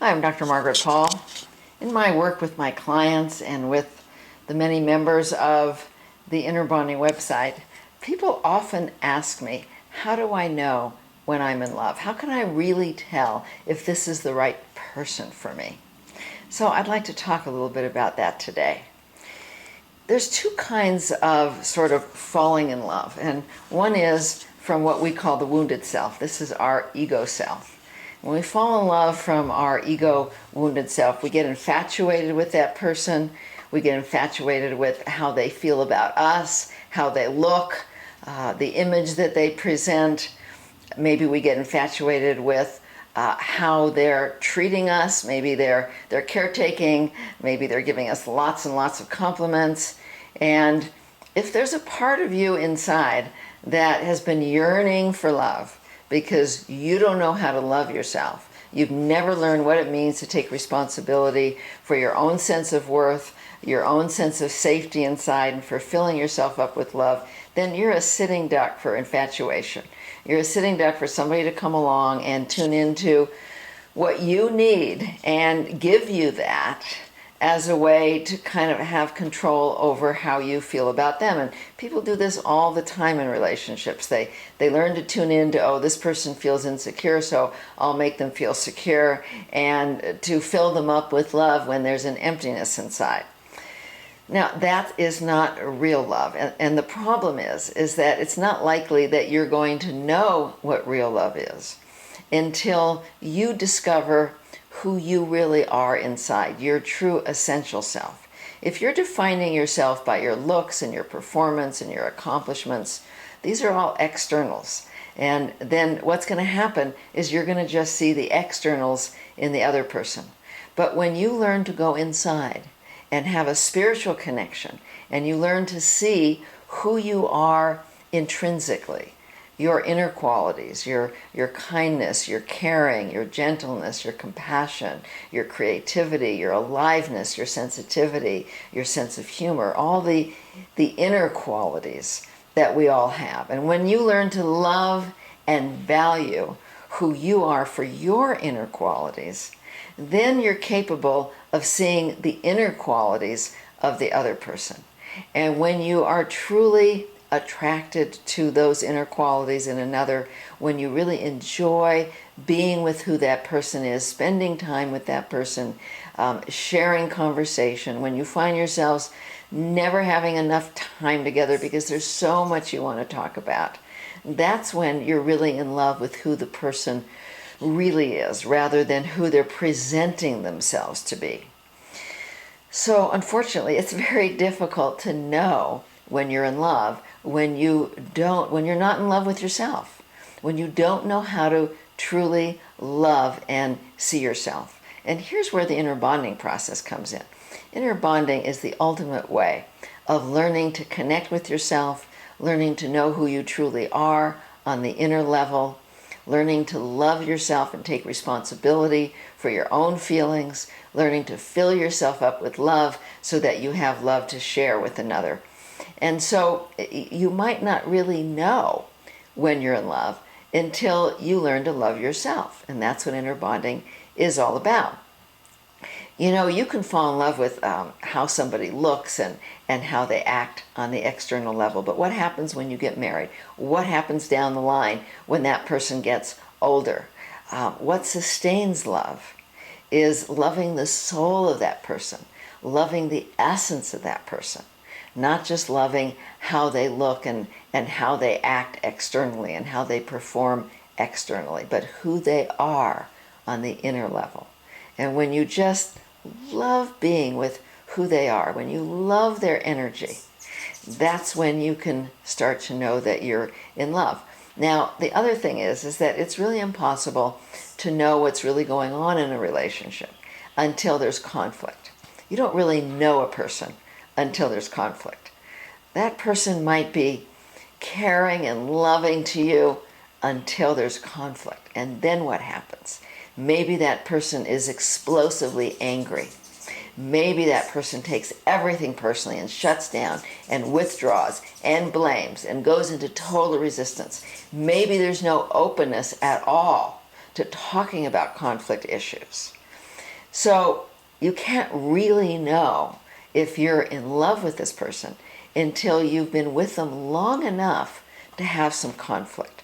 Hi, I'm Dr. Margaret Paul. In my work with my clients and with the many members of the Inner Bonding website, people often ask me, how do I know when I'm in love? How can I really tell if this is the right person for me? So I'd like to talk a little bit about that today. There's two kinds of sort of falling in love, and one is from what we call the wounded self. This is our ego self. When we fall in love from our ego wounded self, we get infatuated with that person. We get infatuated with how they feel about us, how they look, the image that they present. Maybe we get infatuated with how they're treating us. Maybe they're caretaking. Maybe they're giving us lots and lots of compliments. And if there's a part of you inside that has been yearning for love because you don't know how to love yourself, you've never learned what it means to take responsibility for your own sense of worth, your own sense of safety inside, and for filling yourself up with love, then you're a sitting duck for infatuation. You're a sitting duck for somebody to come along and tune into what you need and give you that as a way to kind of have control over how you feel about them. And people do this all the time in relationships. They learn to tune into, oh, this person feels insecure, so I'll make them feel secure, and to fill them up with love when there's an emptiness inside. Now, that is not real love. And the problem is that it's not likely that you're going to know what real love is until you discover who you really are inside, your true essential self. If you're defining yourself by your looks and your performance and your accomplishments, these are all externals. And then what's going to happen is you're going to just see the externals in the other person. But when you learn to go inside and have a spiritual connection, and you learn to see who you are intrinsically, your inner qualities, your kindness, your caring, your gentleness, your compassion, your creativity, your aliveness, your sensitivity, your sense of humor, all the inner qualities that we all have. And when you learn to love and value who you are for your inner qualities, then you're capable of seeing the inner qualities of the other person. And when you are truly attracted to those inner qualities in another, when you really enjoy being with who that person is, spending time with that person, sharing conversation, when you find yourselves never having enough time together because there's so much you want to talk about, that's when you're really in love with who the person really is, rather than who they're presenting themselves to be. So unfortunately, it's very difficult to know when you're in love when you're not in love with yourself, when you don't know how to truly love and see yourself. And here's where the inner bonding process comes in. Inner bonding is the ultimate way of learning to connect with yourself, learning to know who you truly are on the inner level, learning to love yourself and take responsibility for your own feelings, learning to fill yourself up with love so that you have love to share with another. And so you might not really know when you're in love until you learn to love yourself. And that's what inner bonding is all about. You know, you can fall in love with how somebody looks and how they act on the external level. But what happens when you get married? What happens down the line when that person gets older? What sustains love is loving the soul of that person, loving the essence of that person, not just loving how they look and how they act externally and how they perform externally, but who they are on the inner level. And when you just love being with who they are, when you love their energy, that's when you can start to know that you're in love. Now, the other thing is that it's really impossible to know what's really going on in a relationship until there's conflict. You don't really know a person until there's conflict. That person might be caring and loving to you until there's conflict. And then what happens? Maybe that person is explosively angry. Maybe that person takes everything personally and shuts down and withdraws and blames and goes into total resistance. Maybe there's no openness at all to talking about conflict issues. So you can't really know if you're in love with this person until you've been with them long enough to have some conflict.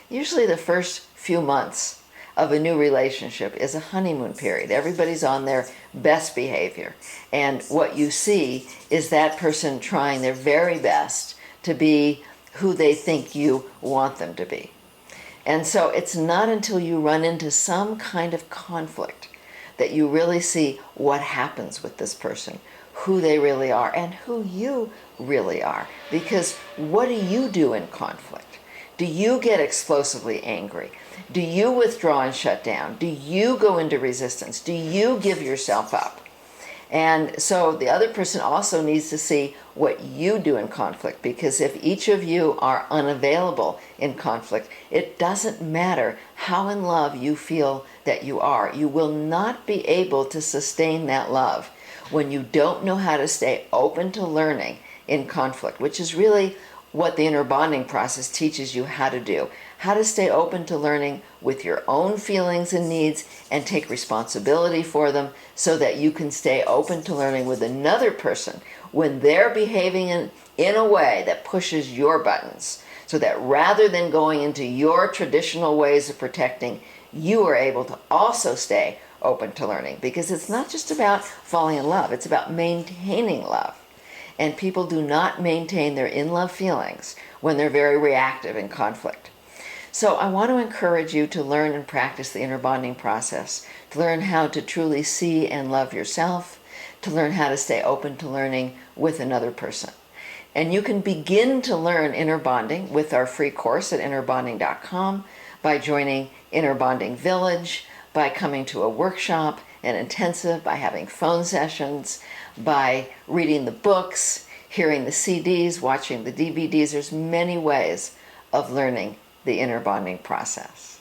Usually the first few months of a new relationship is a honeymoon period. Everybody's on their best behavior. And what you see is that person trying their very best to be who they think you want them to be. And so it's not until you run into some kind of conflict that you really see what happens with this person, who they really are, and who you really are. Because what do you do in conflict? Do you get explosively angry? Do you withdraw and shut down? Do you go into resistance? Do you give yourself up? And so the other person also needs to see what you do in conflict, because if each of you are unavailable in conflict, it doesn't matter how in love you feel that you are. You will not be able to sustain that love when you don't know how to stay open to learning in conflict, which is really what the inner bonding process teaches you how to do. How to stay open to learning with your own feelings and needs and take responsibility for them so that you can stay open to learning with another person when they're behaving in a way that pushes your buttons. So that rather than going into your traditional ways of protecting, you are able to also stay open to learning. Because it's not just about falling in love, it's about maintaining love. And people do not maintain their in-love feelings when they're very reactive in conflict. So I want to encourage you to learn and practice the inner bonding process, to learn how to truly see and love yourself, to learn how to stay open to learning with another person. And you can begin to learn inner bonding with our free course at innerbonding.com by joining Inner Bonding Village, by coming to a workshop, an intensive, by having phone sessions, by reading the books, hearing the CDs, watching the DVDs. There's many ways of learning the inner bonding process.